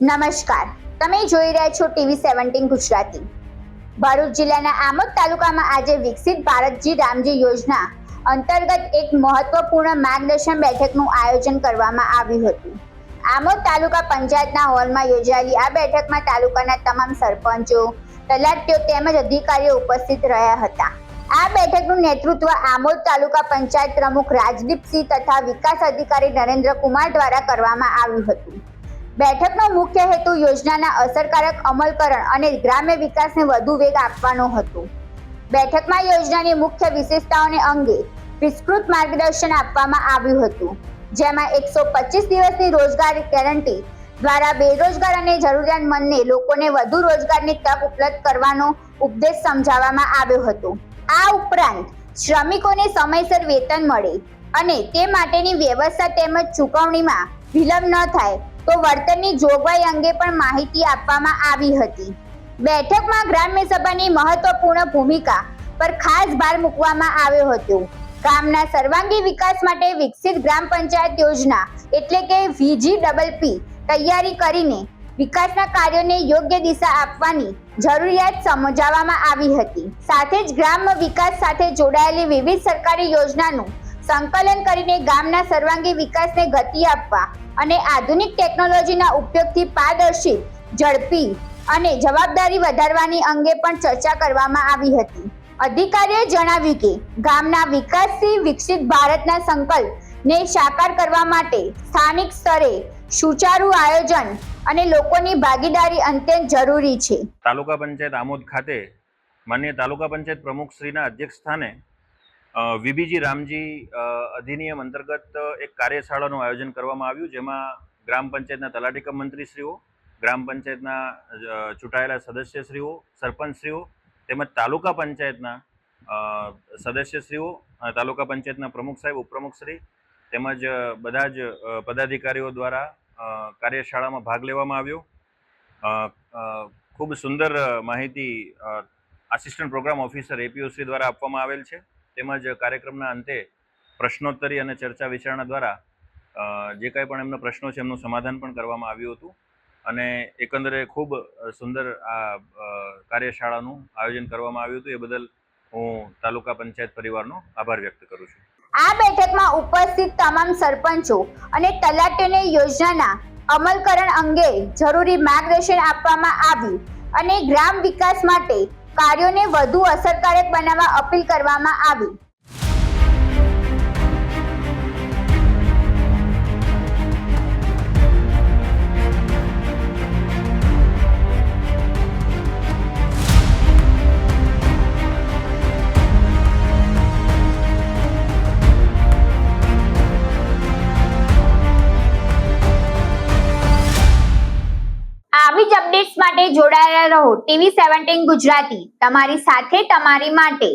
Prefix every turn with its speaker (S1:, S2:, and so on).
S1: નમસ્કાર, તમે જોઈ રહ્યા છો TV17 ગુજરાતી। ભરૂચ જિલ્લાના આમોદ તાલુકામાં આજે વિકસિત ભારતજી રામજી યોજના અંતર્ગત એક મહત્વપૂર્ણ માર્ગદર્શન બેઠકનું આયોજન કરવામાં આવ્યું હતું। આમોદ તાલુકા પંચાયતના હોલમાં યોજાયેલી આ બેઠકમાં તાલુકાના તમામ સરપંચો, તલાટીઓ તેમજ અધિકારીઓ ઉપસ્થિત રહ્યા હતા। આ બેઠકનું નેતૃત્વ આમોદ તાલુકા પંચાયત પ્રમુખ રાજદીપસિંહ તથા વિકાસ અધિકારી નરેન્દ્ર કુમાર દ્વારા કરવામાં આવ્યું હતું। બેઠકનો મુખ્ય હેતુ યોજનાના અસરકારક અમલકરણ અને ગ્રામ્ય વિકાસને વધુ વેગ આપવાનો હતો। બેઠકમાં યોજનાની મુખ્ય વિશેષતાઓને અંગે વિસ્તૃત માર્ગદર્શન આપવામાં આવ્યું હતું, જેમાં 125 દિવસની રોજગાર ગેરંટી દ્વારા બેરોજગાર અને જરૂરિયાતમંદ લોકોને વધુ રોજગારની તક ઉપલબ્ધ કરવાનો ઉપદેશ સમજાવવામાં આવ્યો હતો। આ ઉપરાંત શ્રમિકોને સમયસર વેતન મળે અને તે માટેની વ્યવસ્થા તેમજ ચૂકવણીમાં વિલંબ ન થાય તો વળતરની જોગવાઈ અંગે પણ માહિતી આપવામાં આવી હતી। બેઠકમાં ગ્રામ્ય સભાની મહત્વપૂર્ણ ભૂમિકા પર ખાસ ભાર મૂકવામાં આવ્યો હતો। ગામના સર્વાંગી વિકાસ માટે વિકસિત ગ્રામ પંચાયત યોજના એટલે કે VGPP તૈયારી કરીને વિકાસના કાર્યોને યોગ્ય દિશા આપવાની જરૂરિયાત સમજાવવામાં આવી હતી। સાથે જ ગ્રામ વિકાસ સાથે જોડાયેલી વિવિધ સરકારી યોજનાનું સંકલન કરીને ગામના સર્વાંગી વિકાસને ગતિ આપવા અને આધુનિક ટેકનોલોજીના ઉપયોગથી પારદર્શી, ઝડપી અને જવાબદારી વધારવાની અંગે પણ ચર્ચા કરવામાં આવી હતી। અધિકારીએ જણાવ્યું કે ગામના વિકાસથી વિકસિત ભારતના સંકલ્પને સાકાર કરવા માટે સ્થાનિક સ્તરે સુચારુ આયોજન અને લોકોની ભાગીદારી અત્યંત જરૂરી છે।
S2: તાલુકા પંચાયત આમોદ ખાતે માનનીય તાલુકા પંચાયત પ્રમુખ શ્રીના અધ્યક્ષ સ્થાને વીબીજી રામજી અધિનિયમ અંતર્ગત એક કાર્યશાળાનું આયોજન કરવામાં આવ્યું, જેમાં ગ્રામ પંચાયતના તલાટી કમ મંત્રીશ્રીઓ, ગ્રામ પંચાયતના ચૂંટાયેલા સદસ્યશ્રીઓ, સરપંચશ્રીઓ તેમજ તાલુકા પંચાયતના સદસ્યશ્રીઓ, તાલુકા પંચાયતના પ્રમુખ સાહેબ, ઉપપ્રમુખશ્રી તેમજ બધા જ પદાધિકારીઓ દ્વારા કાર્યશાળામાં ભાગ લેવામાં આવ્યો। ખૂબ સુંદર માહિતી assistant program officer APO Shri દ્વારા આપવામાં આવેલ છે। તેમજ કાર્યક્રમના અંતે પ્રશ્નોત્તરી અને ચર્ચા વિચારણા દ્વારા જે કાંઈ પણ એમના પ્રશ્નો છે એમનું સમાધાન પણ કરવામાં આવ્યું હતું અને એકંદરે ખૂબ સુંદર આ કાર્યશાળાનું આયોજન કરવામાં આવ્યું હતું। એ બદલ હું તાલુકા પંચાયત પરિવારનો આભાર વ્યક્ત કરું છું।
S1: આ બેઠકમાં ઉપસ્થિત તમામ સરપંચો અને તલાટીઓને યોજનાના અમલકરણ અંગે જરૂરી માર્ગદર્શન આપવામાં આવ્યું અને ગ્રામ વિકાસ માટે કાર્યોને વધુ અસરકારક બનાવવા અપીલ કરવામાં આવી। આવી જ અપડેટ્સ માટે જોડાયેલા રહો TV17 ગુજરાતી, તમારી સાથે, તમારી માટે।